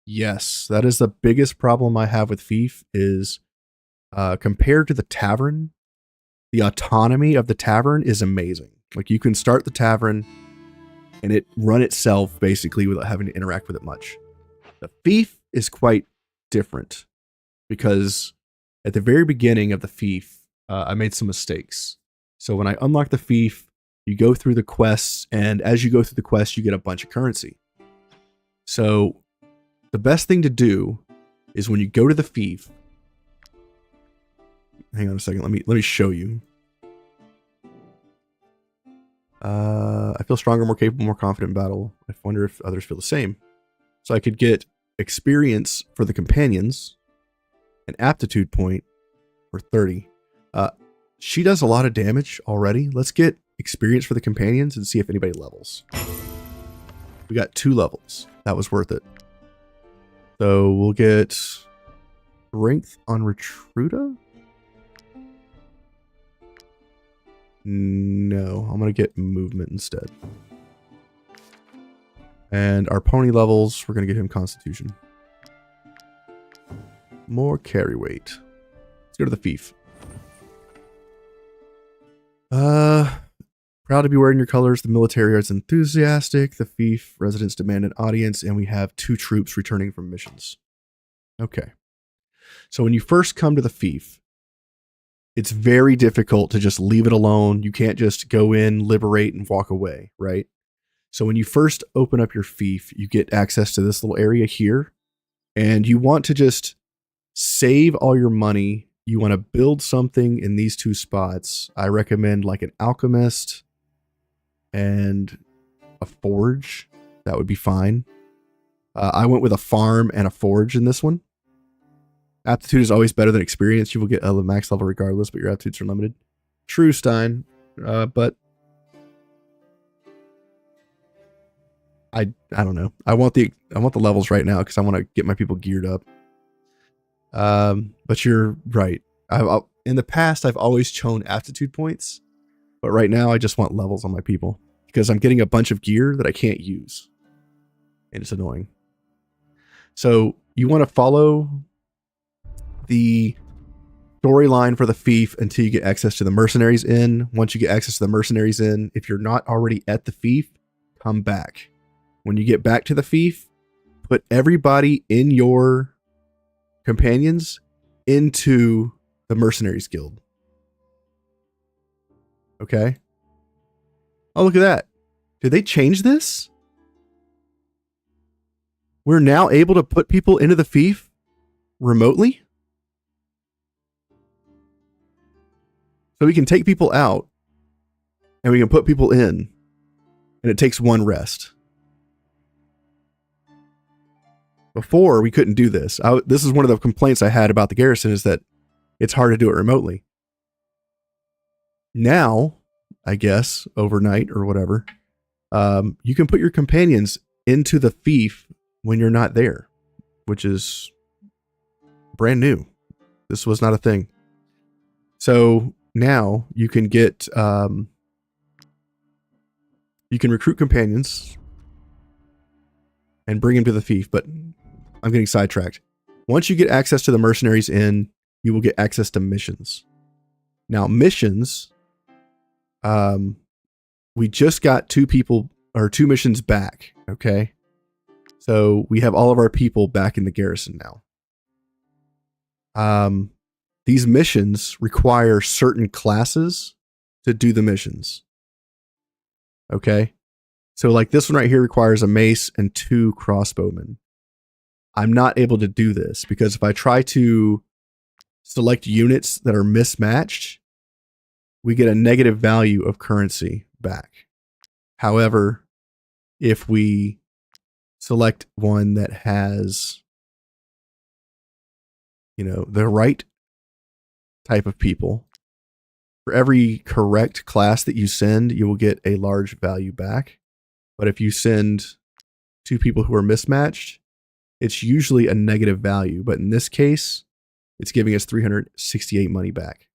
Yes, that is the biggest problem I have with Fief is compared to the Tavern, the autonomy of the Tavern is amazing. Like you can start the Tavern and it run itself basically without having to interact with it much. The Fief is quite different because at the very beginning of the Fief, I made some mistakes. So when I unlock the Fief, you go through the quests, and as you go through the quests, you get a bunch of currency. So the best thing to do is when you go to the Fief, hang on a second, let me show you. I feel stronger, more capable, more confident in battle. I wonder if others feel the same. So I could get experience for the companions, an aptitude point for 30. She does a lot of damage already. Let's get experience for the companions and see if anybody levels. We got 2 levels. That was worth it. So we'll get strength on Retruda. No, I'm going to get movement instead. And our pony levels, we're going to get him constitution. More carry weight. Let's go to the Fief. Proud to be wearing your colors. The military is enthusiastic. The Fief residents demand an audience, and we have 2 troops returning from missions. Okay. So when you first come to the Fief, it's very difficult to just leave it alone. You can't just go in, liberate, and walk away, right? So when you first open up your Fief, you get access to this little area here, and you want to just save all your money. You want to build something in these 2 spots. I recommend like an alchemist and a forge. That would be fine. I went with a farm and a forge in this one. Aptitude is always better than experience. You will get a max level regardless, but your aptitudes are limited. True, Stein. But I don't know. I want the levels right now because I want to get my people geared up. But you're right. In the past, I've always chosen aptitude points, but right now I just want levels on my people because I'm getting a bunch of gear that I can't use, and it's annoying. So you want to follow the storyline for the Fief until you get access to the Mercenaries Inn. Once you get access to the Mercenaries Inn, if you're not already at the Fief, come back. When you get back to the Fief, put everybody in your companions into the Mercenaries Guild. Okay. Oh, look at that. Did they change this? We're now able to put people into the Fief remotely? So we can take people out and we can put people in, and it takes 1 rest. Before, we couldn't do this. This is one of the complaints I had about the garrison, is that it's hard to do it remotely. Now, I guess, overnight or whatever, you can put your companions into the Fief when you're not there, which is brand new. This was not a thing. So now you can get, you can recruit companions and bring them to the Fief, but I'm getting sidetracked. Once you get access to the Mercenaries Inn, you will get access to missions. Now, missions, we just got 2 missions back. Okay. So we have all of our people back in the garrison now. These missions require certain classes to do the missions. Okay. So like this one right here requires a mace and 2 crossbowmen. I'm not able to do this because if I try to select units that are mismatched, we get a negative value of currency back. However, if we select one that has, the right type of people, for every correct class that you send, you will get a large value back. But if you send 2 people who are mismatched, it's usually a negative value. But in this case, it's giving us 368 money back.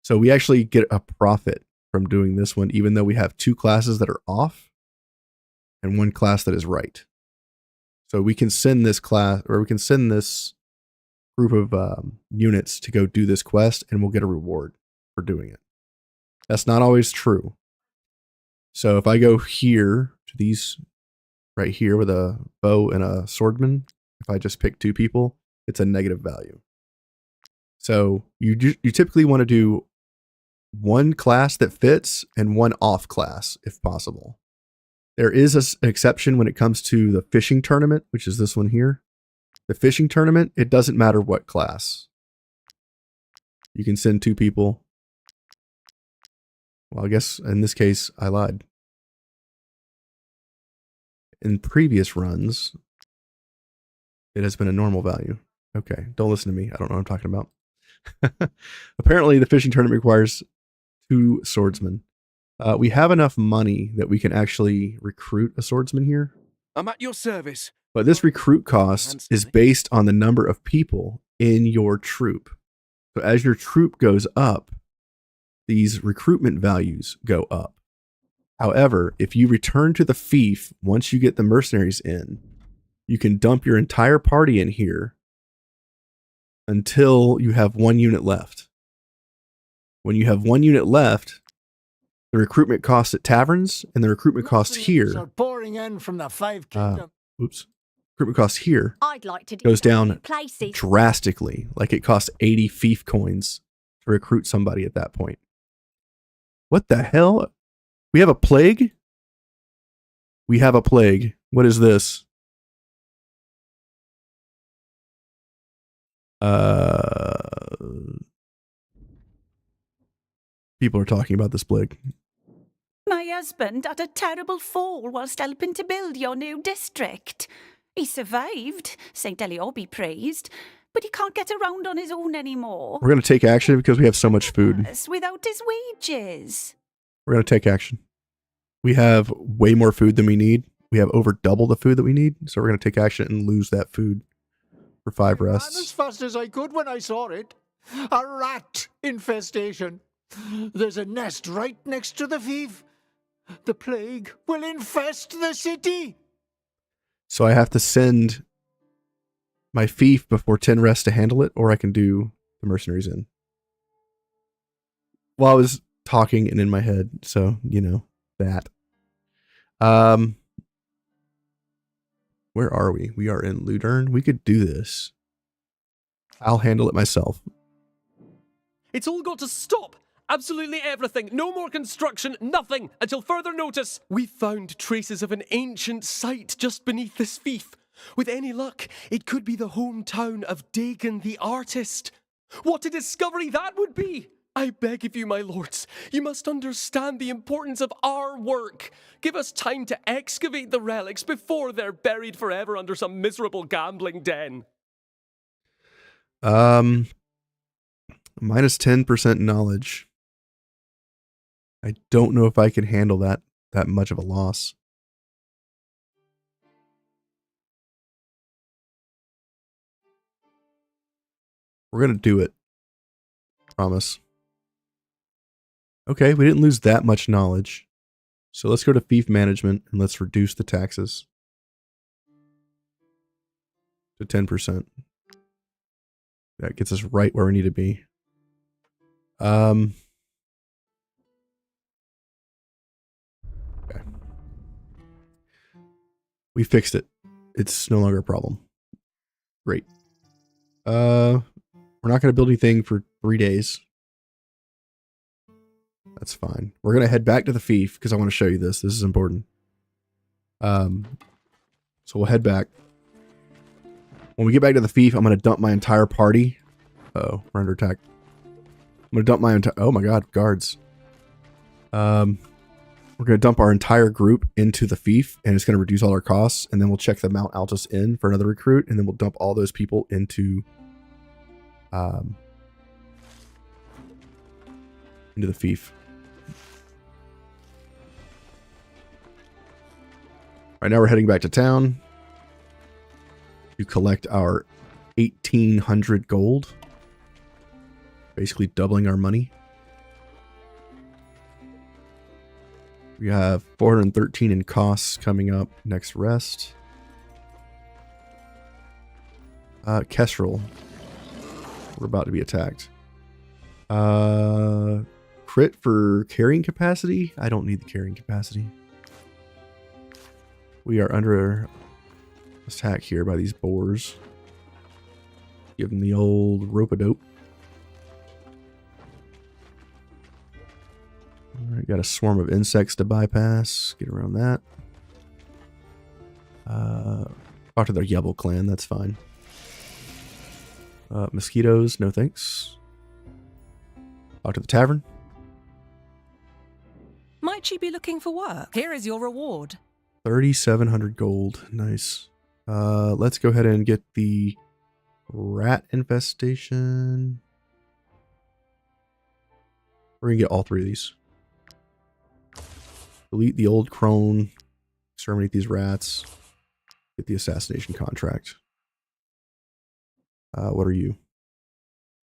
So we actually get a profit from doing this one, even though we have 2 classes that are off and 1 class that is right. So we can send this class, or we can send this group of units to go do this quest, and we'll get a reward for doing it. That's not always true. So if I go here to these right here with a bow and a swordsman, if I just pick 2 people, it's a negative value. So you typically want to do one class that fits and one off class if possible. There is an exception when it comes to the fishing tournament, which is this one here. The fishing tournament, it doesn't matter what class. You can send 2 people. Well, I guess in this case, I lied. In previous runs, it has been a normal value. Okay, don't listen to me. I don't know what I'm talking about. Apparently, the fishing tournament requires 2 swordsmen. We have enough money that we can actually recruit a swordsman here. I'm at your service. But this recruit cost is based on the number of people in your troop. So as your troop goes up, these recruitment values go up. However, if you return to the fief, once you get the mercenaries in, you can dump your entire party in here until you have 1 unit left. When you have 1 unit left, the recruitment costs at taverns and the recruitment costs here. Pouring in from the 5 kingdom. Recruitment cost here I'd like to goes down drastically. Like it costs 80 fief coins to recruit somebody at that point. What the hell? We have a plague? We have a plague. What is this? People are talking about this plague. My husband had a terrible fall whilst helping to build your new district. He survived, St. Eliot be praised, but he can't get around on his own anymore. We're going to take action because we have so much food. Without his wages. We're going to take action. We have way more food than we need. We have over double the food that we need, so we're going to take action and lose that food for 5 rests. As fast as I could when I saw it. A rat infestation. There's a nest right next to the fief. The plague will infest the city. So I have to send my fief before 10 rests to handle it, or I can do the mercenaries in. Well, I was talking and in my head, so, you know, that. Where are we? We are in Ludern. We could do this. I'll handle it myself. It's all got to stop. Absolutely everything. No more construction, nothing, until further notice. We found traces of an ancient site just beneath this fief. With any luck, it could be the hometown of Dagon the artist. What a discovery that would be! I beg of you, my lords, you must understand the importance of our work. Give us time to excavate the relics before they're buried forever under some miserable gambling den. Minus 10% knowledge. I don't know if I can handle that much of a loss. We're going to do it. Promise. Okay, we didn't lose that much knowledge. So let's go to fief management and let's reduce the taxes to 10%. That gets us right where we need to be. Okay. We fixed it. It's no longer a problem. Great. We're not going to build anything for 3 days. That's fine. We're going to head back to the fief because I want to show you this. This is important. So we'll head back. When we get back to the fief, I'm going to dump my entire party. Uh-oh, we're under attack. I'm going to dump my entire... Oh my god, guards. We're going to dump our entire group into the fief, and it's going to reduce all our costs, and then we'll check the Mount Altis Inn for another recruit, and then we'll dump all those people into the fief. All right, now we're heading back to town to collect our 1,800 gold. Basically doubling our money. We have 413 in costs coming up next rest. Kestrel. We're about to be attacked. Crit for carrying capacity? I don't need the carrying capacity. We are under attack here by these boars. Give them the old rope-a-dope. Alright, got a swarm of insects to bypass. Get around that. Talk to their Yeble Clan, that's fine. Mosquitoes, no thanks. Talk to the Tavern. Might you be looking for work? Here is your reward. 3,700 gold. Nice. Let's go ahead and get the rat infestation. We're going to get all three of these. Delete the old crone. Exterminate these rats. Get the assassination contract. What are you?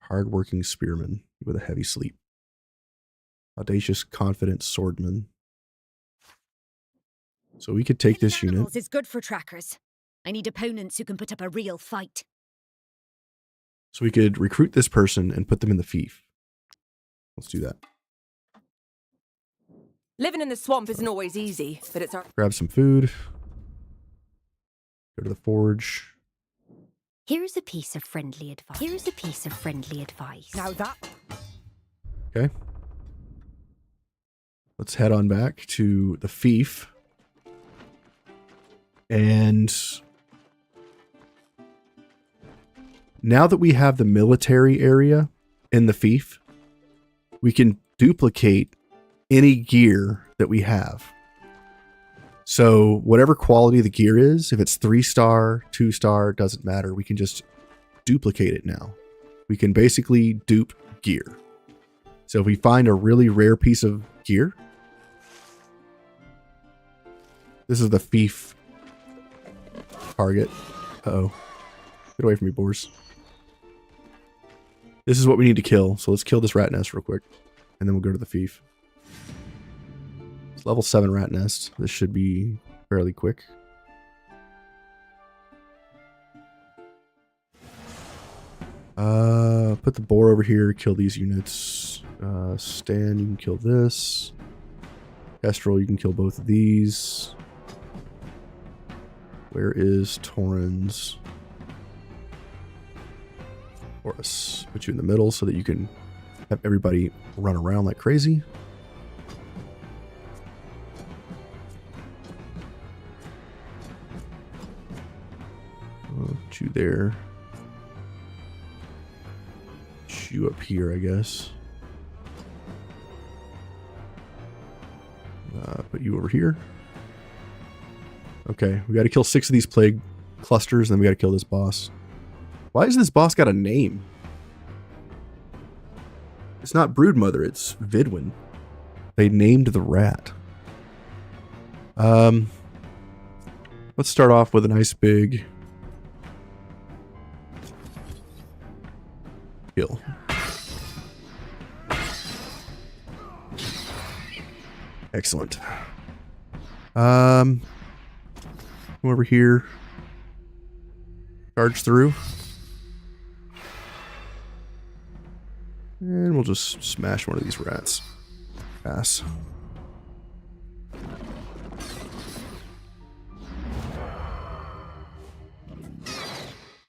Hardworking spearman with a heavy sleep. Audacious, confident swordsman. So we could take this unit. Is good for trackers. I need opponents who can put up a real fight. So we could recruit this person and put them in the fief. Let's do that. Living in the swamp isn't always easy, but it's our... Grab some food. Go to the forge. Here's a piece of friendly advice. Now that... Okay. Let's head on back to the fief. And now that we have the military area in the fief, we can duplicate any gear that we have. So whatever quality the gear is, if it's 3-star, 2-star, doesn't matter. We can just duplicate it now. We can basically dupe gear. So if we find a really rare piece of gear, this is the fief target. Uh-oh. Get away from me, boars. This is what we need to kill. So let's kill this rat nest real quick. And then we'll go to the fief. It's level 7 rat nest. This should be fairly quick. Put the boar over here. Kill these units. Stan, you can kill this. Kestrel, you can kill both of these. Where is Torrens? Horus. Put you in the middle so that you can have everybody run around like crazy. Put you there. Put you up here, I guess. Put you over here. Okay, we got to kill 6 of these plague clusters, and then we got to kill this boss. Why has this boss got a name? It's not Broodmother, it's Vidwin. They named the rat. Let's start off with a nice big kill. Excellent. Come over here. Charge through. And we'll just smash one of these rats. Pass.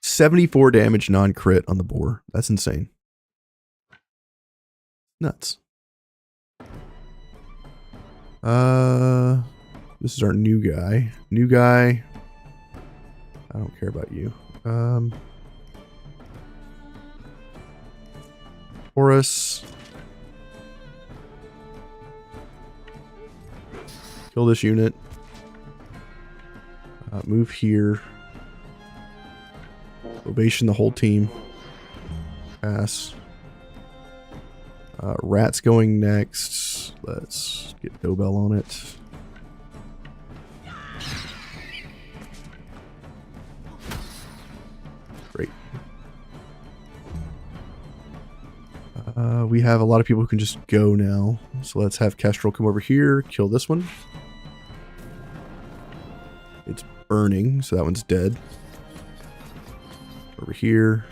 $74 damage non-crit on the boar. That's insane. Nuts. This is our new guy. New guy. I don't care about you. Horus. Kill this unit. Move here. Ovation the whole team. Pass. Rat's going next. Let's get Dobell on it. Great. We have a lot of people who can just go now. So let's have Kestrel come over here, kill this one. It's burning, so that one's dead. Over here.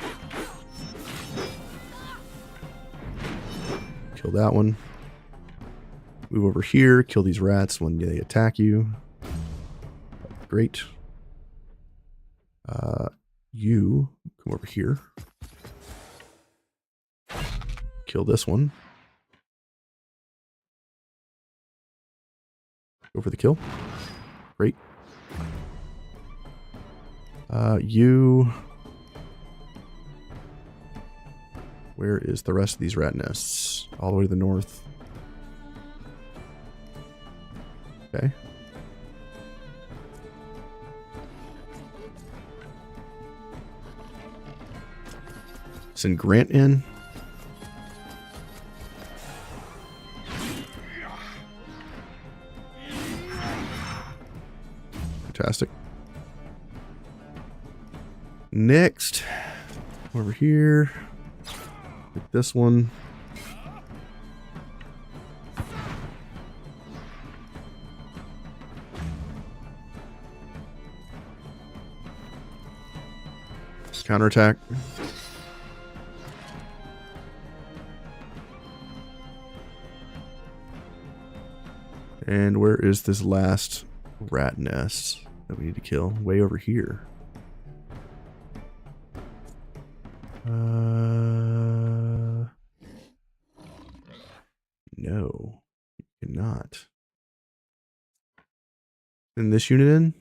Kill that one. Move over here. Kill these rats when they attack you. Great. You come over here. Kill this one. Go for the kill. Great. You. Where is the rest of these rat nests? All the way to the north. Okay. Send Grant in. Fantastic. Next, over here. Get this one. Counterattack. And where is this last rat nest that we need to kill? Way over here. No, you cannot. Send this unit in.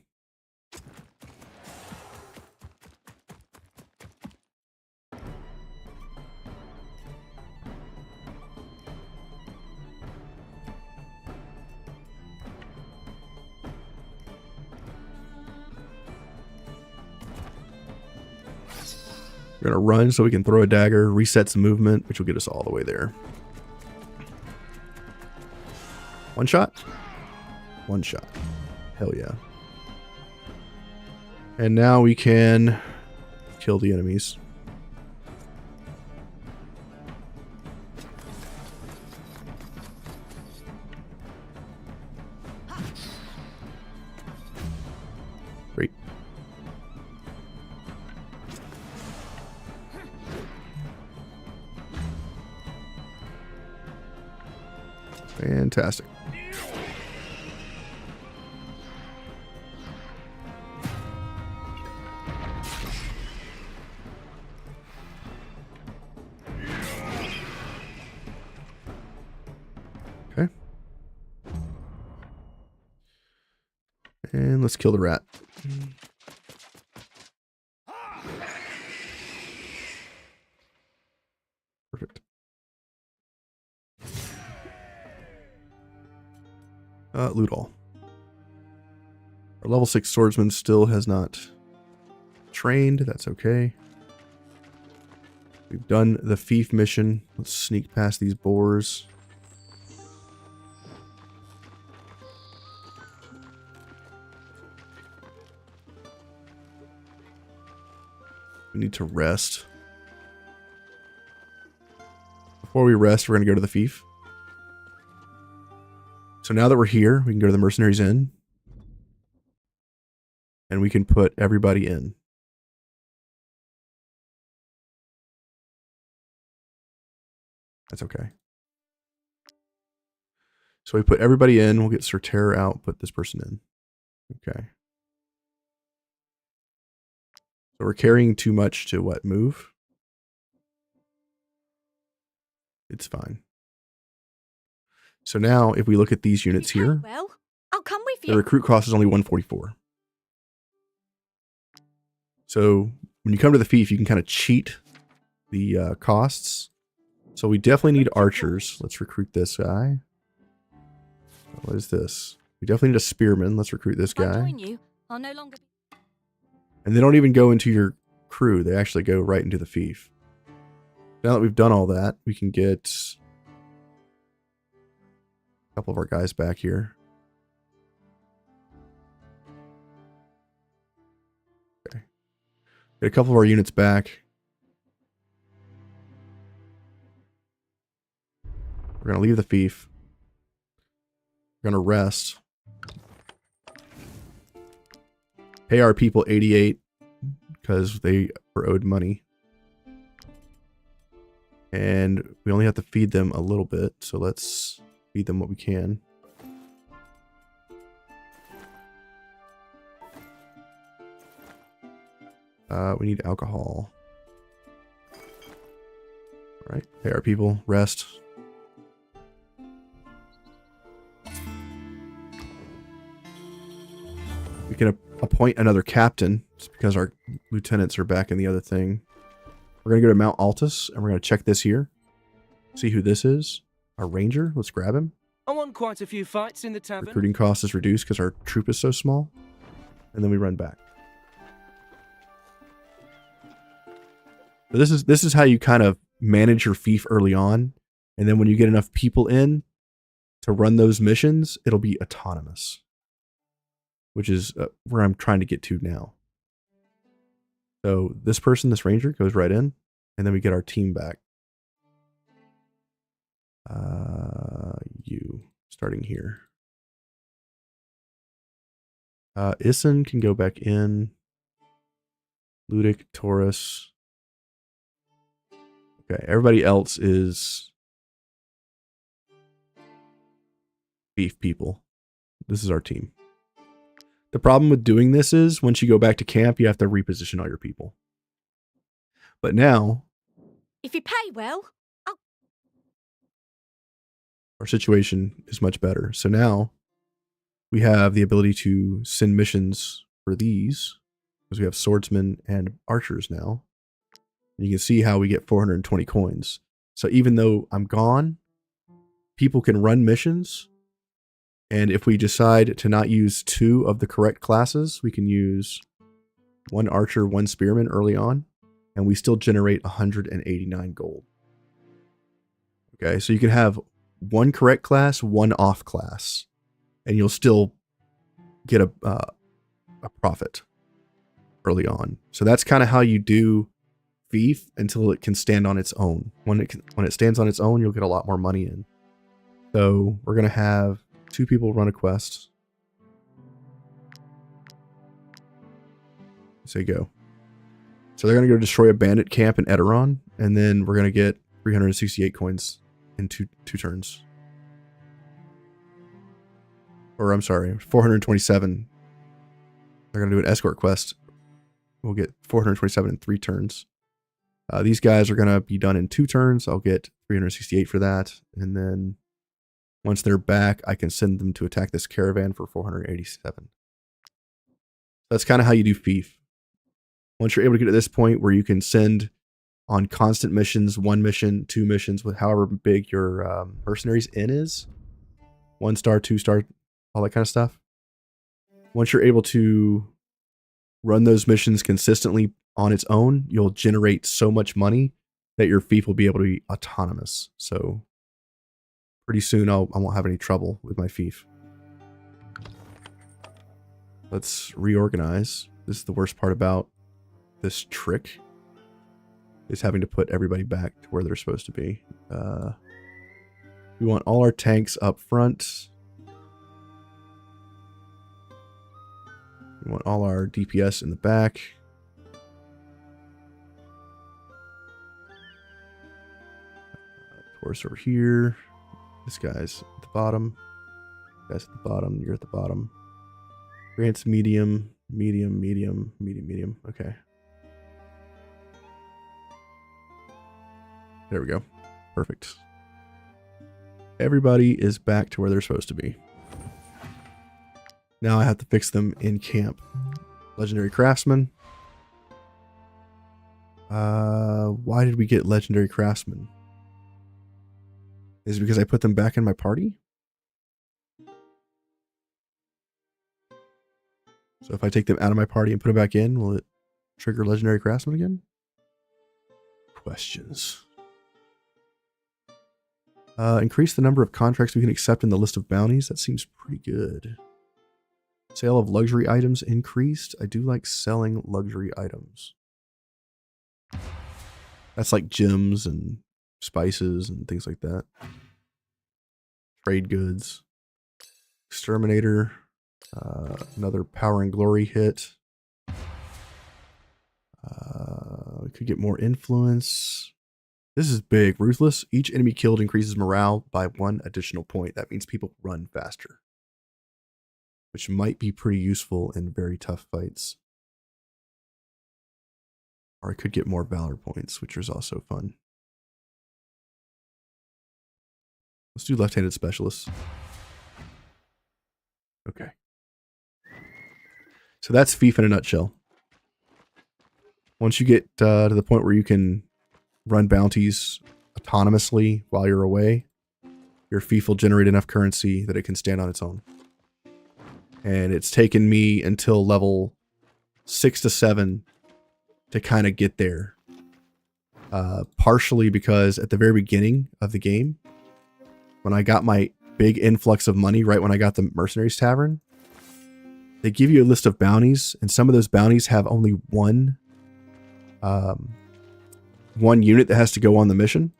We're going to run so we can throw a dagger, reset some movement, which will get us all the way there. One shot? One shot. Hell yeah. And now we can kill the enemies. Great. Fantastic. Okay. And let's kill the rat. Perfect. Loot all. Our level 6 swordsman still has not trained. That's okay. We've done the Fief mission. Let's sneak past these boars. We need to rest. Before we rest, we're going to go to the Fief. So now that we're here, we can go to the Mercenaries Inn. And we can put everybody in. That's okay. So we put everybody in. We'll get Sorterra out, put this person in. Okay. So we're carrying too much to what? Move? It's fine. So now if we look at these units here, Well, I'll come with you. the recruit cost is only 144. So when you come to the Fief, you can kind of cheat the costs. So we definitely need archers. Let's recruit this guy. What is this? We definitely need a spearman. Let's recruit this If I guy. join you, I'll no longer be... And they don't even go into your crew. They actually go right into the Fief. Now that we've done all that, we can get a couple of our guys back here. Okay. Get a couple of our units back. We're going to leave the Fief. We're going to rest. Pay our people 88 because they we're owed money. And we only have to feed them a little bit, so let's feed them what we can. We need alcohol. All right, pay our people, rest. We can appoint another captain, just because our lieutenants are back in the other thing. We're going to go to Mount Altis, and we're going to check this here. See who this is. Our ranger. Let's grab him. I won quite a few fights in the tavern. Recruiting cost is reduced because our troop is so small. And then we run back. So this is how you kind of manage your fief early on. And then when you get enough people in to run those missions, it'll be autonomous. Which is where I'm trying to get to now. So this person, this ranger, goes right in. And then we get our team back. You starting here. Issen can go back in. Ludic, Taurus. Okay, everybody else is Fief people. This is our team. The problem with doing this is once you go back to camp, you have to reposition all your people. But now, If you pay well, our situation is much better. So now we have the ability to send missions for these because we have swordsmen and archers now. And you can see how we get 420 coins. So even though I'm gone, people can run missions. And if we decide to not use 2 of the correct classes, we can use 1 archer, 1 spearman early on, and we still generate 189 gold. Okay, so you can have 1 correct class, 1 off class, and you'll still get a profit early on. So that's kind of how you do Fief until it can stand on its own. When it stands on its own, you'll get a lot more money in. So we're gonna have 2 people run a quest. Say go. So they're gonna go destroy a bandit camp in Eteron, and then we're gonna get 368 coins in two turns. Or I'm sorry, 427. They're gonna do an escort quest. We'll get 427 in 3 turns. These guys are gonna be done in 2 turns. I'll get 368 for that, and then once they're back, I can send them to attack this caravan for 487. That's kind of how you do Fief. Once you're able to get to this point where you can send on constant missions, 1 mission, 2 missions, with however big your mercenaries in is, 1 star, 2 star, all that kind of stuff. Once you're able to run those missions consistently on its own, you'll generate so much money that your Fief will be able to be autonomous. So pretty soon I won't have any trouble with my Fief. Let's reorganize. This is the worst part about this trick, is having to put everybody back to where they're supposed to be. We want all our tanks up front. We want all our DPS in the back. Horse over here. This guy's at the bottom. This guy's at the bottom. You're at the bottom. Grant's medium, medium, medium, medium, medium. Okay. There we go. Perfect. Everybody is back to where they're supposed to be. Now I have to fix them in camp. Legendary Craftsman. Why did we get Legendary Craftsman? Is it because I put them back in my party? So if I take them out of my party and put them back in, will it trigger Legendary Craftsman again? Questions. Increase the number of contracts we can accept in the list of bounties. That seems pretty good. Sale of luxury items increased. I do like selling luxury items. That's like gems and spices and things like that. Trade goods. Exterminator. Another power and glory hit. Could get more influence. This is big. Ruthless. Each enemy killed increases morale by 1 additional point. That means people run faster, which might be pretty useful in very tough fights. Or I could get more valor points, which is also fun. Let's do left-handed specialists. Okay. So that's Fief in a nutshell. Once you get to the point where you can run bounties autonomously while you're away, your Fief will generate enough currency that it can stand on its own. And it's taken me until level 6 to 7 to kind of get there. Partially because at the very beginning of the game, when I got my big influx of money, right when I got the Mercenaries Tavern, they give you a list of bounties, and some of those bounties have only one unit that has to go on the mission.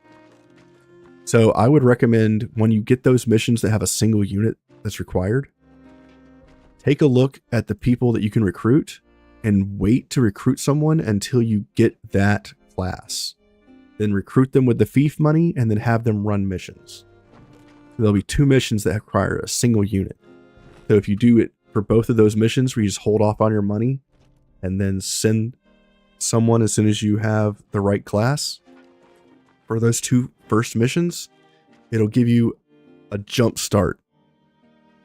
So I would recommend when you get those missions that have a single unit that's required, take a look at the people that you can recruit and wait to recruit someone until you get that class. Then recruit them with the Fief money and then have them run missions. There'll be 2 missions that require a single unit. So if you do it for both of those missions where you just hold off on your money and then send someone as soon as you have the right class for those 2 first missions, it'll give you a jump start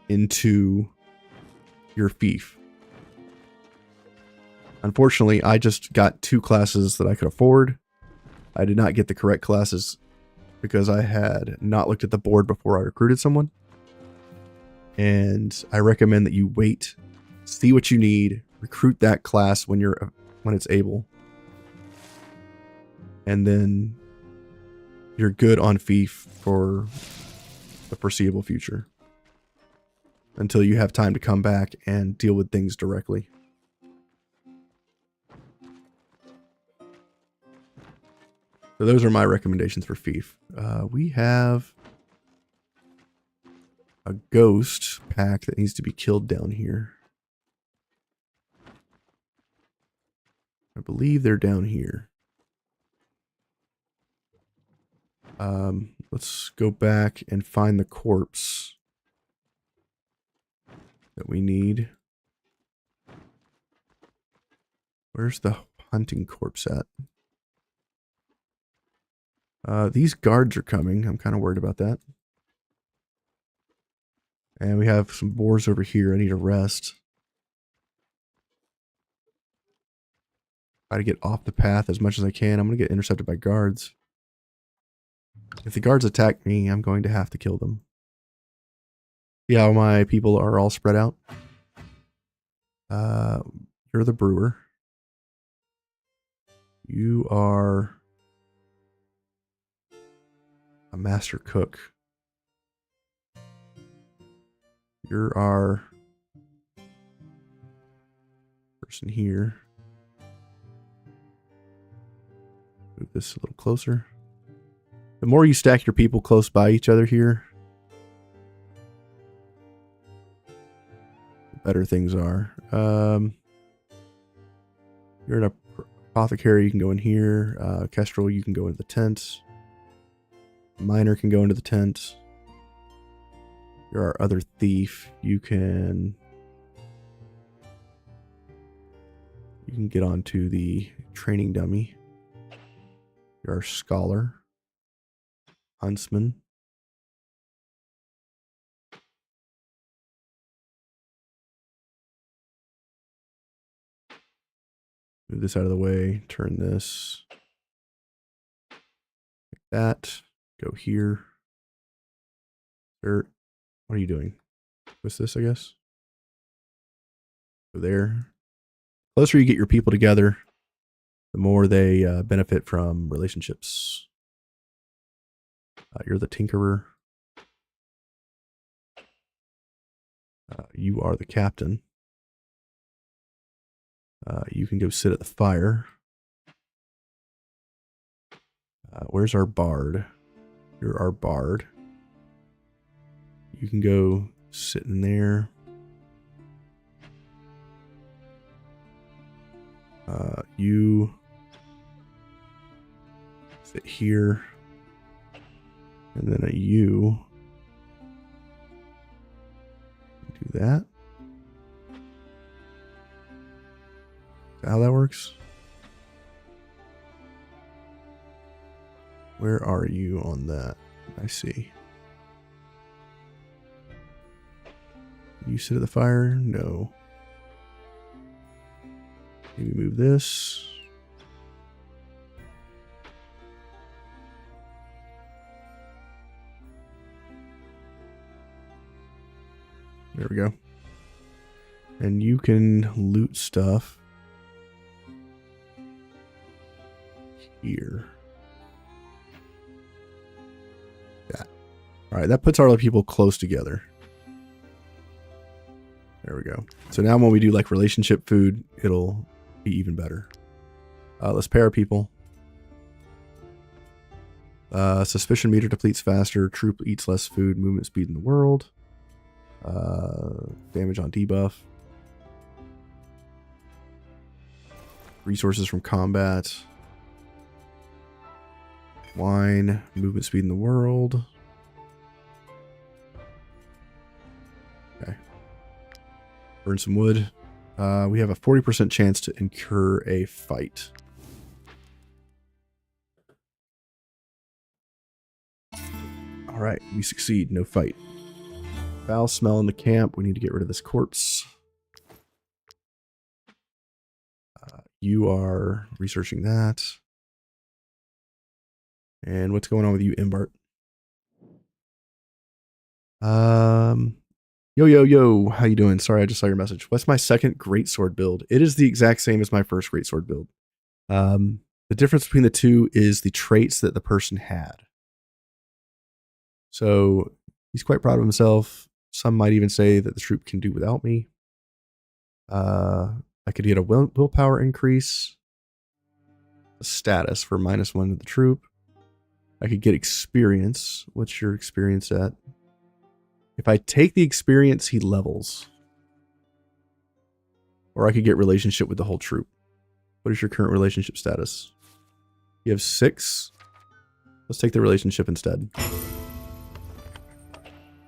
into your Fief. Unfortunately, I just got 2 classes that I could afford. I did not get the correct classes because I had not looked at the board before I recruited someone. And I recommend that you wait, see what you need, recruit that class when it's able. And then you're good on Fief for the foreseeable future. Until you have time to come back and deal with things directly. So those are my recommendations for Fief. We have a ghost pack that needs to be killed down here. I believe they're down here. Let's go back and find the corpse that we need. Where's the hunting corpse at? These guards are coming. I'm kind of worried about that. And we have some boars over here. I need a rest. Try to get off the path as much as I can. I'm going to get intercepted by guards. If the guards attack me, I'm going to have to kill them. See how my people are all spread out? You're the brewer. You are a master cook. You're our person here. Move this a little closer. The more you stack your people close by each other here, the better things are. You're an apothecary, you can go in here. Kestrel, you can go into the tent. Miner can go into the tent. You're our other thief. You can get onto the training dummy. You're our scholar. Huntsman. Move this out of the way. Turn this. Like that. Go here. There. What are you doing? What's this, I guess? Go there. The closer you get your people together, the more they benefit from relationships. You're the tinkerer. You are the captain. You can go sit at the fire. Where's our bard? You're our bard. You can go sit in there. You Sit here. And then a you. Do that. Is that how that works? Where are you on that? I see. You sit at the fire? No. Maybe move this. There we go. And you can loot stuff here. That. All right, that puts our people close together. There we go. So now when we do like relationship food, it'll be even better. Let's pair our people. Suspicion meter depletes faster. Troop eats less food. Movement speed in the world. Damage on debuff. Resources from combat. Wine. Movement speed in the world. Okay. Burn some wood. We have a 40% chance to incur a fight. All right, we succeed. No fight. Foul smell in the camp. We need to get rid of this corpse. You are researching that. And what's going on with you, Imbart? Yo, how you doing? Sorry, I just saw your message. What's my second greatsword build? It is the exact same as my first greatsword build. The difference between the two is the traits that the person had. So he's quite proud of himself. Some might even say that the troop can do without me. I could get a willpower increase, a status for -1 to the troop. I could get experience. What's your experience at? If I take the experience, he levels. Or I could get relationship with the whole troop. What is your current relationship status? You have 6. Let's take the relationship instead.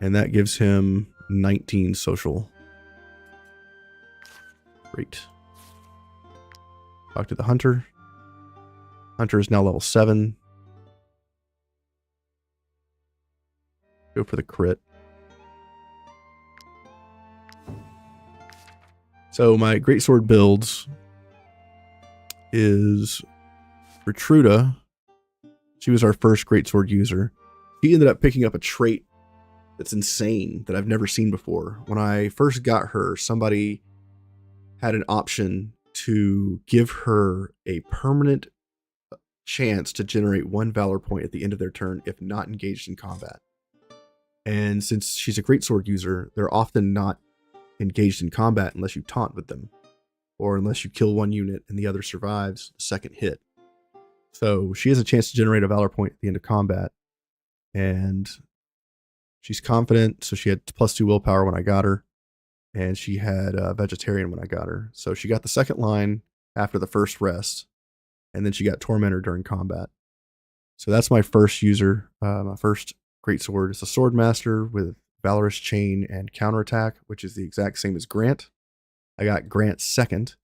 And that gives him 19 social. Great. Talk to the hunter. Hunter is now level 7. Go for the crit. So my greatsword builds is Retruda. She was our first greatsword user. He ended up picking up a trait that's insane that I've never seen before. When I first got her, somebody had an option to give her a permanent chance to generate 1 valor point at the end of their turn if not engaged in combat. And since she's a greatsword user, they're often not engaged in combat unless you taunt with them, or unless you kill one unit and the other survives the second hit. So she has a chance to generate a valor point at the end of combat, and she's confident. So she had +2 willpower when I got her, and she had vegetarian when I got her. So she got the second line after the first rest, and then she got tormentor during combat. So that's my first user. My first greatsword is a swordmaster with Valorous Chain and counterattack, which is the exact same as Grant. I got Grant second,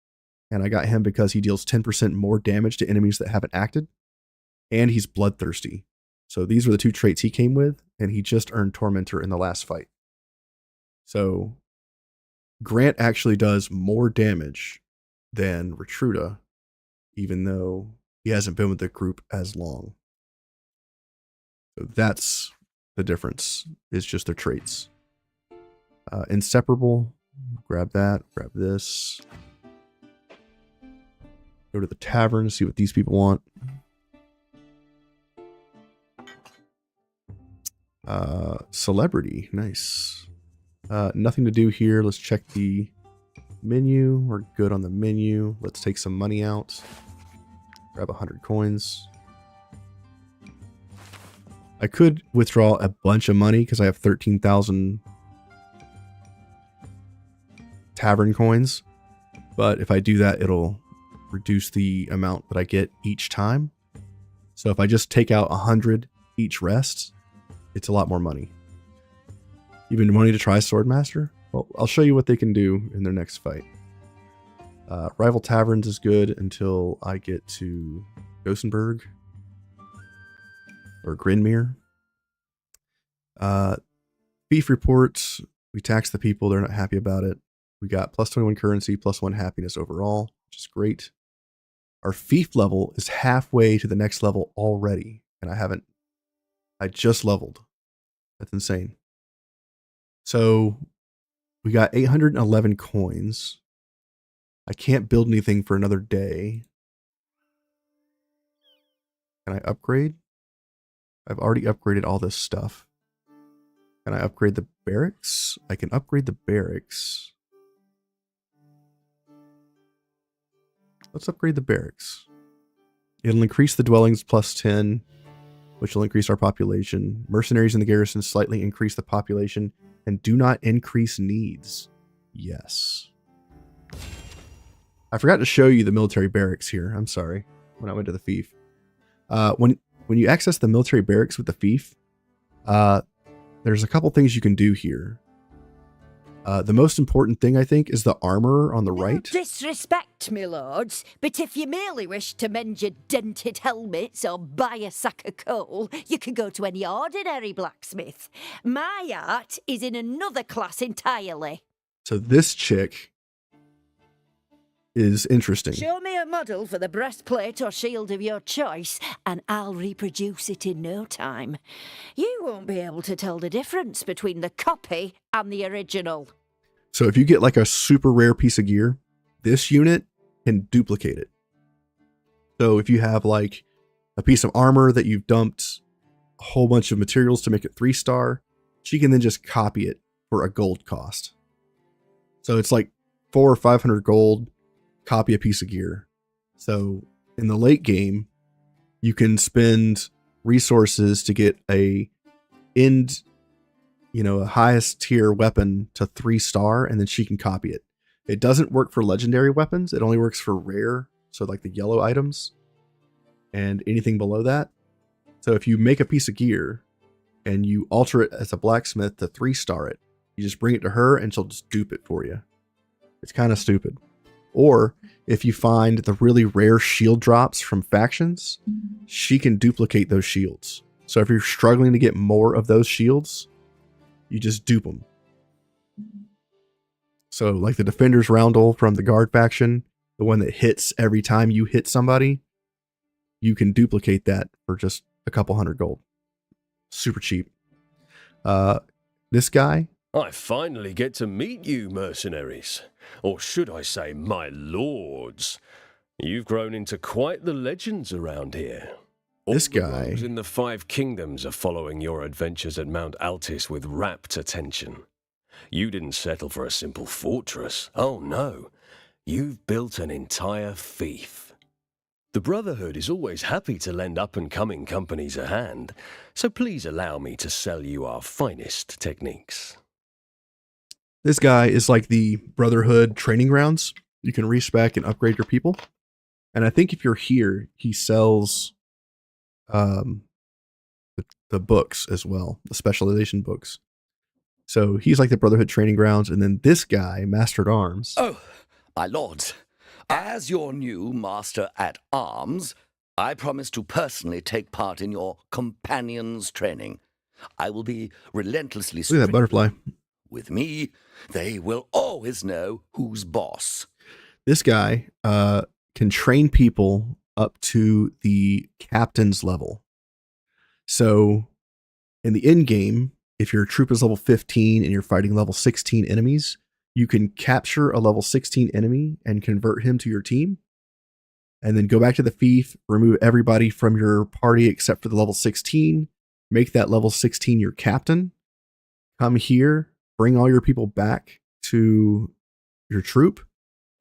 and I got him because he deals 10% more damage to enemies that haven't acted, and he's bloodthirsty. So these were the 2 traits he came with, and he just earned Tormentor in the last fight. So Grant actually does more damage than Retruda, even though he hasn't been with the group as long. So that's the difference, is just their traits. Inseparable, grab that, grab this. Go to the tavern, see what these people want. Celebrity, nice. Nothing to do here. Let's check the menu. We're good on the menu. Let's take some money out. Grab 100 coins. I could withdraw a bunch of money because I have 13,000 tavern coins. But if I do that, it'll reduce the amount that I get each time. So if I just take out 100 each rest, it's a lot more money. You've been wanting to try Swordmaster? Well, I'll show you what they can do in their next fight. Rival Taverns is good until I get to Gothenburg or Grinmere. Fief reports, we tax the people, they're not happy about it. We got plus 21 currency, plus 1 happiness overall, which is great. Our Fief level is halfway to the next level already, and I just leveled. That's insane. So we got 811 coins. I can't build anything for another day. Can I upgrade? I've already upgraded all this stuff. Can I upgrade the barracks? I can upgrade the barracks. Let's upgrade the barracks. It'll increase the dwellings plus 10, which will increase our population. Mercenaries in the garrison slightly increase the population and do not increase needs. Yes. I forgot to show you the military barracks here. I'm sorry. When I went to the Fief. When you access the military barracks with the Fief, there's a couple things you can do here. The most important thing, I think, is the armor on the right. Disrespect, my lords, but if you merely wish to mend your dented helmets or buy a sack of coal, you can go to any ordinary blacksmith. My art is in another class entirely. So this chick is interesting. Show me a model for the breastplate or shield of your choice, and I'll reproduce it in no time. You won't be able to tell the difference between the copy and the original. So if you get like a super rare piece of gear, this unit can duplicate it. So if you have like a piece of armor that you've dumped a whole bunch of materials to make it 3-star, she can then just copy it for a gold cost. So it's like 400 or 500 gold, copy a piece of gear. So in the late game, you can spend resources to get a highest tier weapon to 3-star, and then she can copy it. It doesn't work for legendary weapons. It only works for rare. So like the yellow items and anything below that. So if you make a piece of gear and you alter it as a blacksmith to 3-star it, you just bring it to her and she'll just dupe it for you. It's kind of stupid. Or if you find the really rare shield drops from factions, she can duplicate those shields. So if you're struggling to get more of those shields, you just dupe them. So like the Defender's Roundel from the Guard faction, the one that hits every time you hit somebody, you can duplicate that for just a couple hundred gold. Super cheap. This guy, I finally get to meet you, mercenaries. Or should I say, my lords. You've grown into quite the legends around here. This All the guy rogues in the 5 kingdoms are following your adventures at Mount Altis with rapt attention. You didn't settle for a simple fortress. Oh no. You've built an entire fief. The Brotherhood is always happy to lend up-and-coming companies a hand, so please allow me to sell you our finest techniques. This guy is like the Brotherhood training grounds. You can respec and upgrade your people. And I think if you're here, he sells the books as well, the specialization books. So he's like the Brotherhood training grounds. And then this guy, Master at Arms. Oh, my lords, as your new Master at Arms, I promise to personally take part in your companions' training. I will be relentlessly Look at that butterfly. With me, they will always know who's boss. This guy can train people up to the captain's level. So in the end game, if your troop is level 15 and you're fighting level 16 enemies, you can capture a level 16 enemy and convert him to your team. And then go back to the Fief, remove everybody from your party except for the level 16, make that level 16 your captain, come here, bring all your people back to your troop,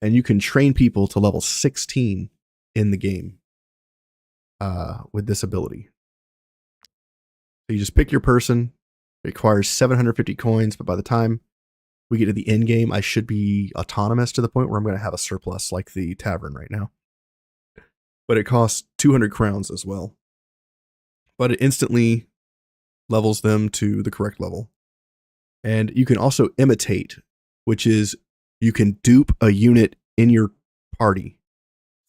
and you can train people to level 16 in the game with this ability. So you just pick your person. It requires 750 coins, but by the time we get to the end game, I should be autonomous to the point where I'm going to have a surplus like the Tavern right now. But it costs 200 crowns as well. but it instantly levels them to the correct level. And you can also imitate, which is you can dupe a unit in your party.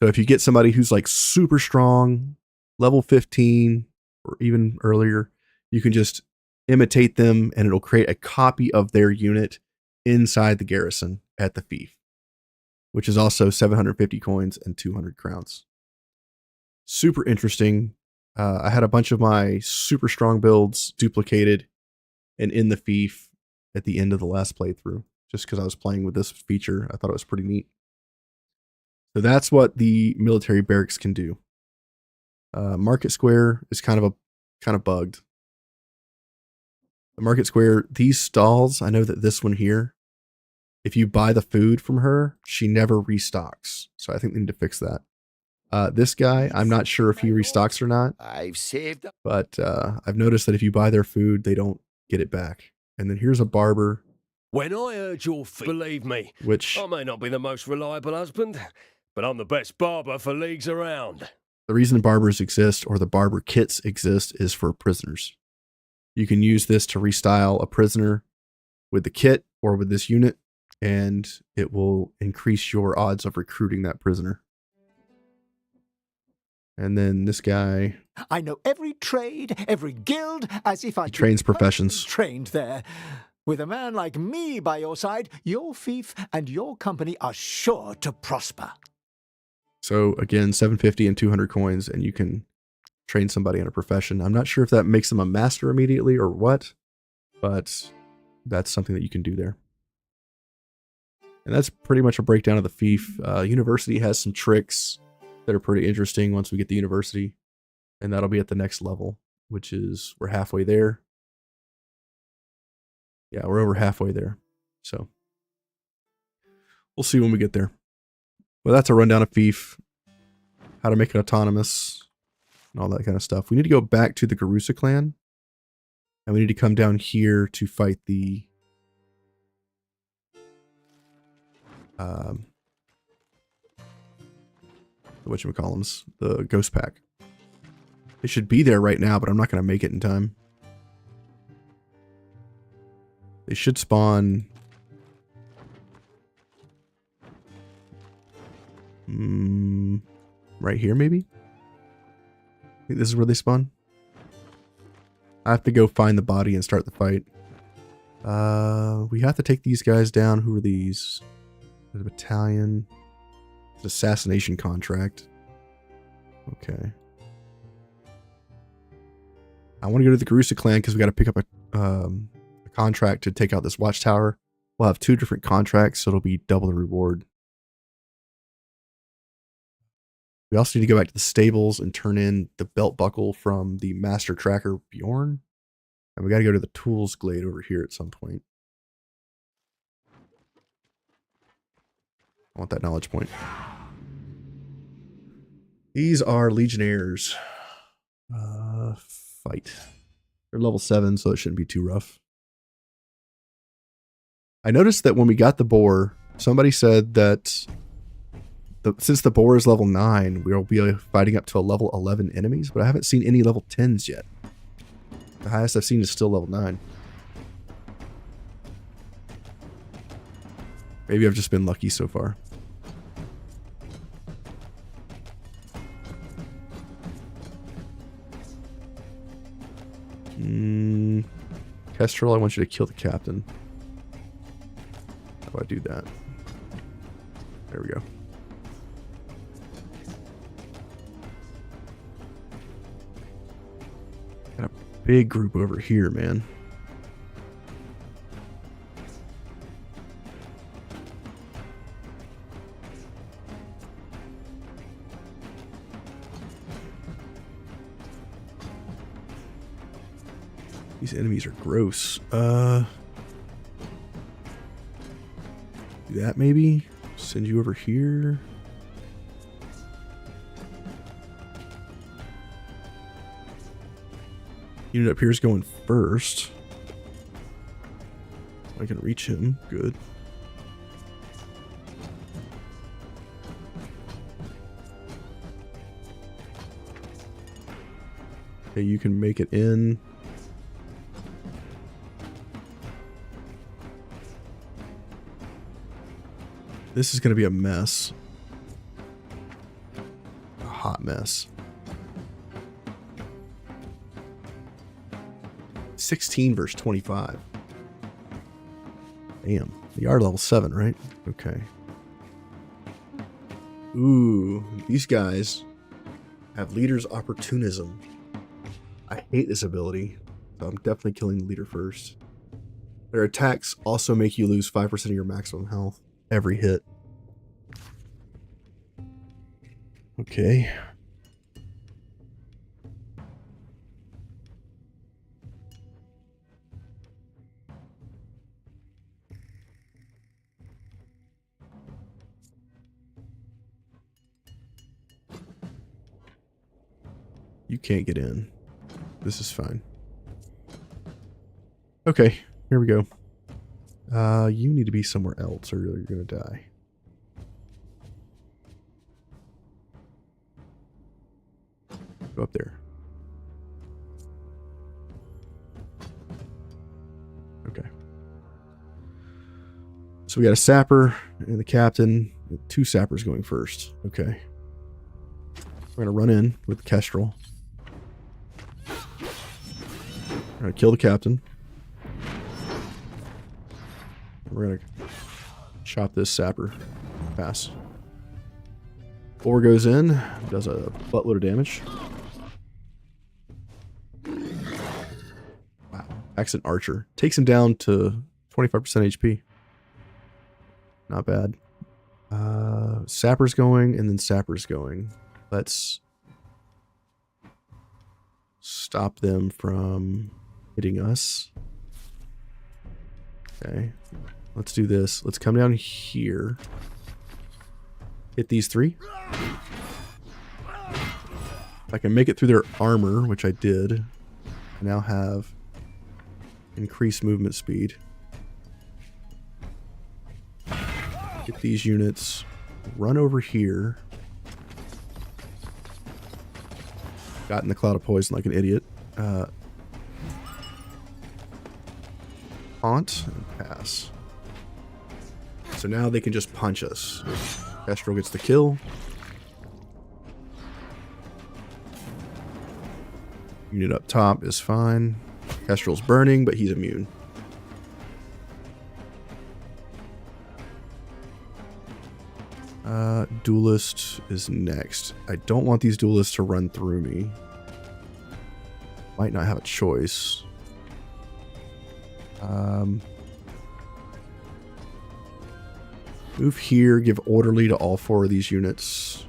So if you get somebody who's like super strong, level 15 or even earlier, you can just imitate them and it'll create a copy of their unit inside the garrison at the Fief, which is also 750 coins and 200 crowns. Super interesting. I had a bunch of my super strong builds duplicated and in the Fief at the end of the last playthrough, just because I was playing with this feature. I thought it was pretty neat. So that's what the military barracks can do. Market Square is kind of bugged. The Market Square, these stalls, I know that this one here, if you buy the food from her, she never restocks. So I think they need to fix that. This guy, I'm not sure if he restocks or not. I've saved up. But I've noticed that if you buy their food, they don't get it back. And then here's a barber. When I heard your believe me, which I may not be the most reliable husband, but I'm the best barber for leagues around. The reason barbers exist, or the barber kits exist, is for prisoners. You can use this to restyle a prisoner with the kit or with this unit, and it will increase your odds of recruiting that prisoner. And then this guy, I know every trade, every guild, as if I trains professions. Trained there. With a man like me by your side, your fief and your company are sure to prosper. So again, 750 and 200 coins, and you can train somebody in a profession. I'm not sure if that makes them a master immediately or what, but that's something that you can do there. And that's pretty much a breakdown of the Fief. University has some tricks that are pretty interesting once we get the university, and that'll be at the next level, which is, we're halfway there. Yeah, we're over halfway there. So we'll see when we get there. Well, that's a rundown of Fief, how to make it autonomous, and all that kind of stuff. We need to go back to the Yeble Clan, and we need to come down here to fight the whatchamacallums, the Ghost Pack. They should be there right now, but I'm not going to make it in time. They should spawn right here, maybe? I think this is where they spawn. I have to go find the body and start the fight. We have to take these guys down. Who are these? The battalion. It's an assassination contract. Okay. I want to go to the Yeble Clan because we got to pick up a contract to take out this watchtower. We'll have 2 different contracts, so it'll be double the reward. We also need to go back to the stables and turn in the belt buckle from the master tracker Bjorn. And we got to go to the tools glade over here at some point. I want that knowledge point. These are legionnaires. Fight. They're level 7, so it shouldn't be too rough. I noticed that when we got the boar, somebody said that since the boar is level 9, we'll be fighting up to a level 11 enemies, but I haven't seen any level 10s yet. The highest I've seen is still level 9. Maybe I've just been lucky so far. Kestrel, I want you to kill the captain. How do I do that? There we go. Got a big group over here, man. These enemies are gross. Do that maybe? Send you over here. Unit up here is going first. I can reach him. Good. Okay, you can make it in. This is going to be a mess. A hot mess. 16 versus 25. Damn. You are level 7, right? Okay. Ooh, these guys have leader's opportunism. I hate this ability, so I'm definitely killing the leader first. Their attacks also make you lose 5% of your maximum health every hit. Okay. You can't get in. This is fine. Okay, here we go. You need to be somewhere else or you're gonna die. Go up there. Okay. So we got a sapper and the captain. 2 sappers going first. Okay. We're gonna run in with the kestrel. We're gonna kill the captain. We're gonna chop this sapper. Pass. 4 goes in, does a buttload of damage. Wow. Excellent archer. Takes him down to 25% HP. Not bad. Sapper's going, and then sapper's going. Let's stop them from hitting us. Okay. Let's do this. Let's come down here. Hit these 3. If I can make it through their armor, which I did, I now have increased movement speed. Get these units. Run over here. Got in the cloud of poison like an idiot. Haunt and pass. So now they can just punch us. Kestrel gets the kill. Unit up top is fine. Kestrel's burning, but he's immune. Duelist is next. I don't want these duelists to run through me. Might not have a choice. Move here, give orderly to all 4 of these units.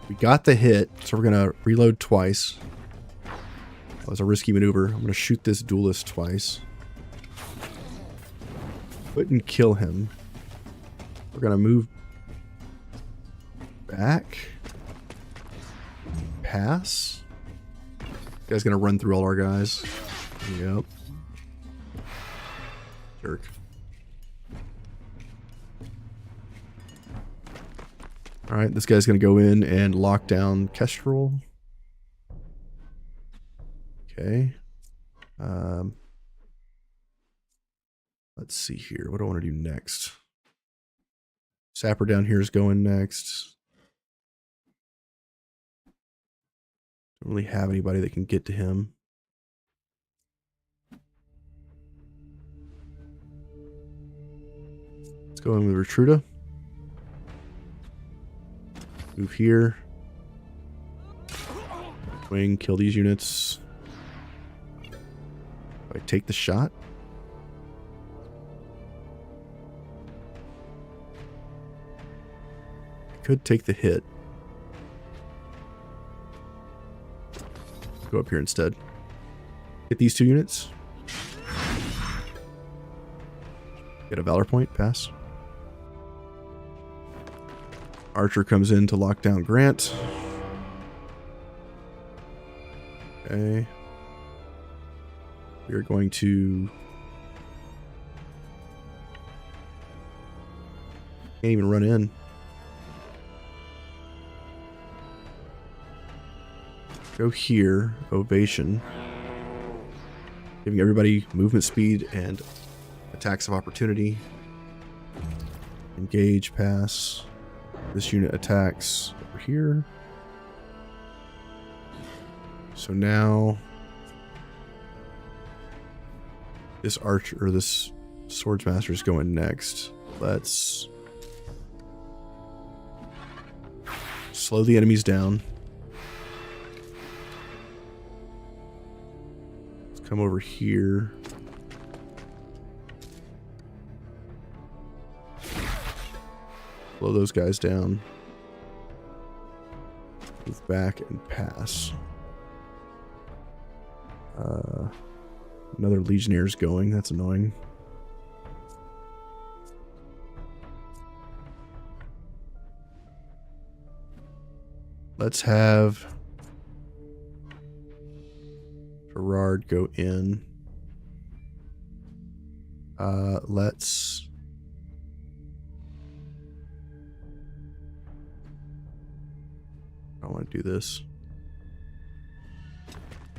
We got the hit, so we're going to reload twice. That was a risky maneuver. I'm going to shoot this duelist twice. Couldn't kill him. We're going to move back. Pass. This guy's going to run through all our guys. Yep. Jerk. Alright, this guy's going to go in and lock down Kestrel. Okay. Let's see here. What do I want to do next? Sapper down here is going next. Don't really have anybody that can get to him. Let's go in with Retruda. Move here. Swing, kill these units. I take the shot. I could take the hit. Go up here instead. Hit these 2 units. Get a valor point. Pass. Archer comes in to lock down Grant. Okay. We are going to... Can't even run in. Go here, ovation. Giving everybody movement speed and attacks of opportunity. Engage, pass. This unit attacks over here. So now this archer or this swordsmaster is going next. Let's slow the enemies down. Let's come over here. Slow those guys down. Move back and pass. Another legionnaire's going. That's annoying. Let's have Gerard go in. Let's I want to do this.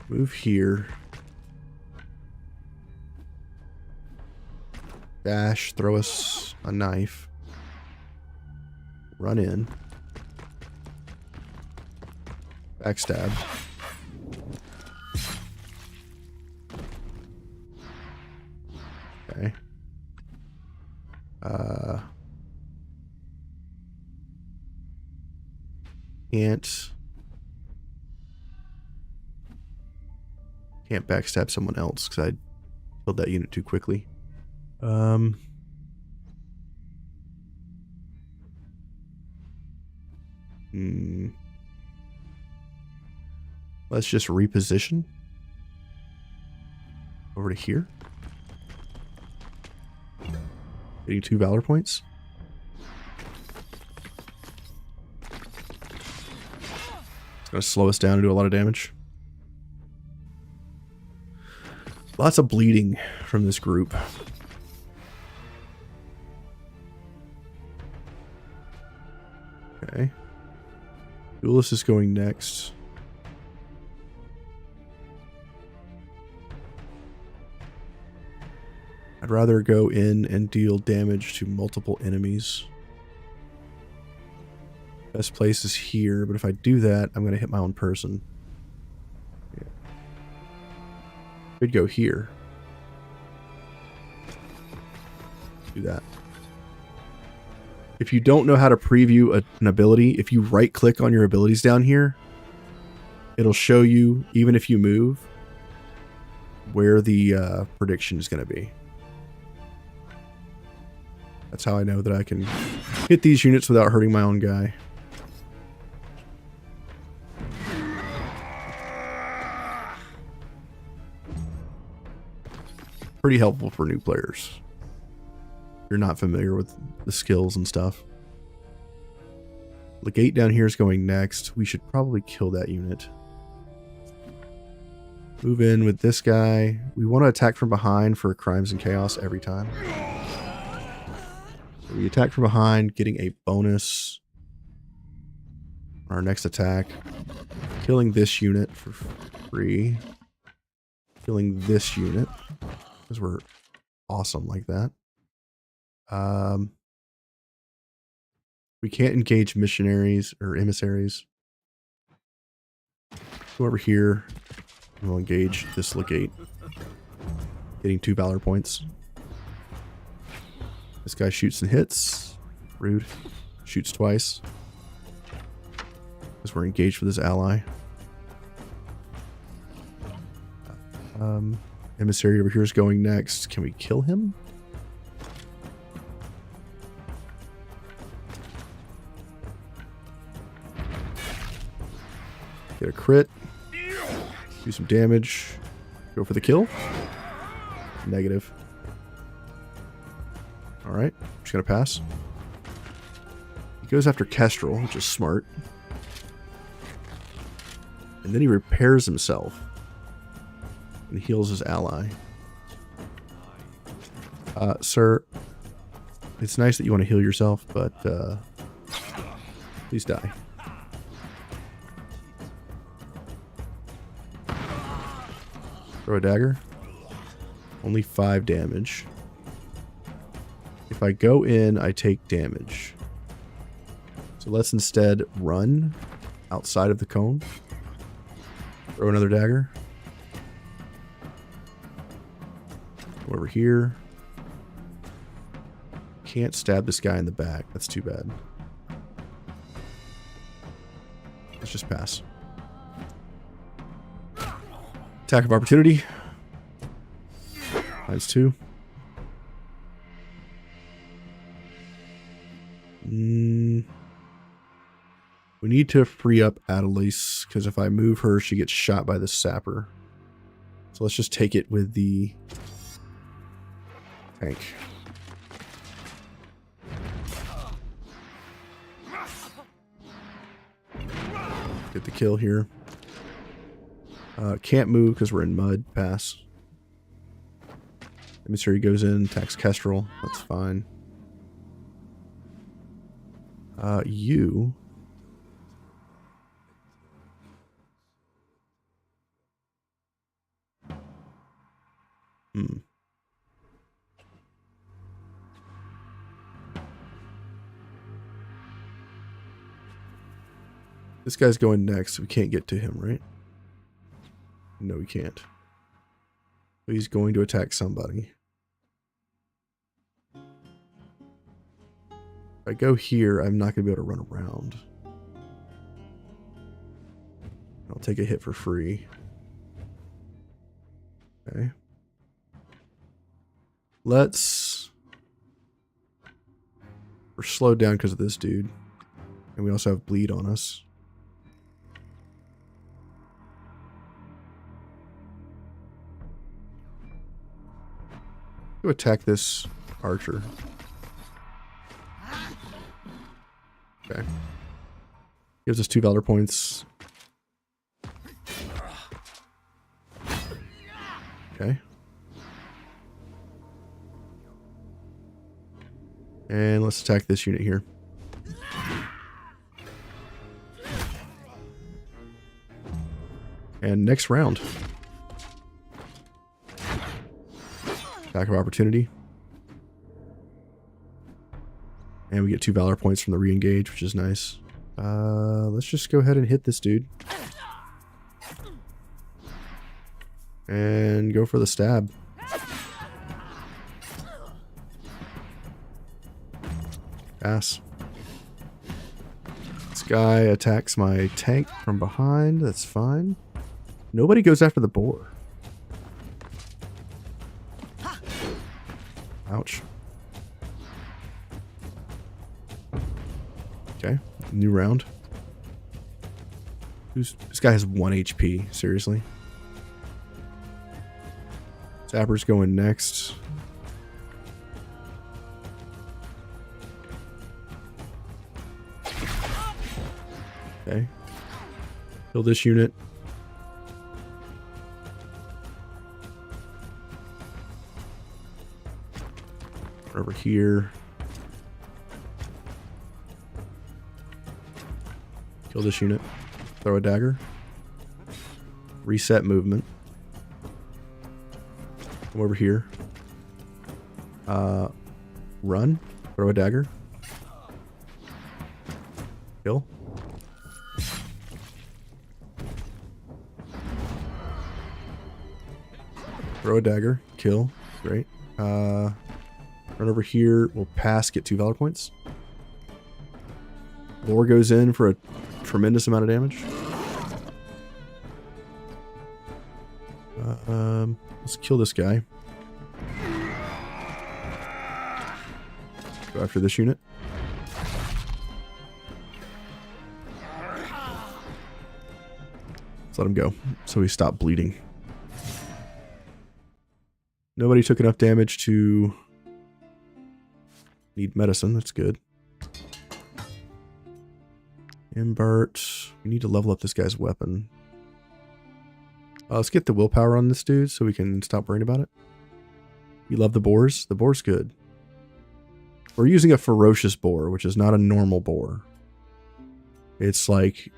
Move here. Dash, throw us a knife. Run in. Backstab. Okay. Can't backstab someone else because I killed that unit too quickly. Let's just reposition over to here. Getting 2 valor points. It's going to slow us down and do a lot of damage. Lots of bleeding from this group. Okay. Pugilist is going next. I'd rather go in and deal damage to multiple enemies. Best place is here, but if I do that, I'm going to hit my own person. Yeah. Could go here. Do that. If you don't know how to preview an ability, if you right-click on your abilities down here, it'll show you, even if you move, where the prediction is going to be. That's how I know that I can hit these units without hurting my own guy. Pretty helpful for new players. If you're not familiar with the skills and stuff. Legate down here is going next. We should probably kill that unit. Move in with this guy. We want to attack from behind for crimes and chaos every time. So we attack from behind, getting a bonus on our next attack. Killing this unit for free. Killing this unit because we're awesome like that. We can't engage missionaries or emissaries. Go over here and we'll engage this legate. Getting 2 valor points. This guy shoots and hits. Rude. Shoots twice. Because we're engaged with his ally. Emissary over here is going next. Can we kill him? Get a crit. Do some damage. Go for the kill. Negative. Alright. Just gonna pass. He goes after Kestrel, which is smart. And then he repairs himself. And heals his ally. Sir, it's nice that you want to heal yourself, but please die. Throw a dagger. Only 5 damage. If I go in, I take damage. So let's instead run outside of the cone. Throw another dagger. Go over here. Can't stab this guy in the back. That's too bad. Let's just pass. Attack of opportunity. -2. We need to free up Altis, because if I move her, she gets shot by the sapper. So let's just take it with the tank. Get the kill here. Can't move because we're in mud. Pass. Emissary goes in, attacks Kestrel. That's fine. You. This guy's going next. We can't get to him, right? No, we can't. He's going to attack somebody. If I go here, I'm not going to be able to run around. I'll take a hit for free. Okay. We're slowed down because of this dude. And we also have bleed on us. Go attack this archer. Okay. Gives us 2 valor points. Okay. And let's attack this unit here. And next round. Attack of opportunity. And we get 2 valor points from the re-engage, which is nice. Let's just go ahead and hit this dude. And go for the stab. Pass. This guy attacks my tank from behind. That's fine. Nobody goes after the boar. Ouch. Okay, new round. This guy has 1 HP, seriously. Zapper's going next. Okay. Kill this unit. Over here. Kill this unit. Throw a dagger. Reset movement. Come over here. Run. Throw a dagger. Kill. Throw a dagger. Kill. Great. Run over here. We'll pass. Get 2 valor points. Lore goes in for a tremendous amount of damage. Let's kill this guy. Go after this unit. Let's let him go so he stopped bleeding. Nobody took enough damage to need medicine. That's good. Imbart. We need to level up this guy's weapon. Let's get the willpower on this dude so we can stop worrying about it. You love the boars? The boar's good. We're using a ferocious boar, which is not a normal boar. It's like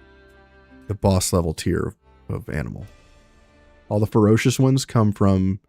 the boss level tier of animal. All the ferocious ones come from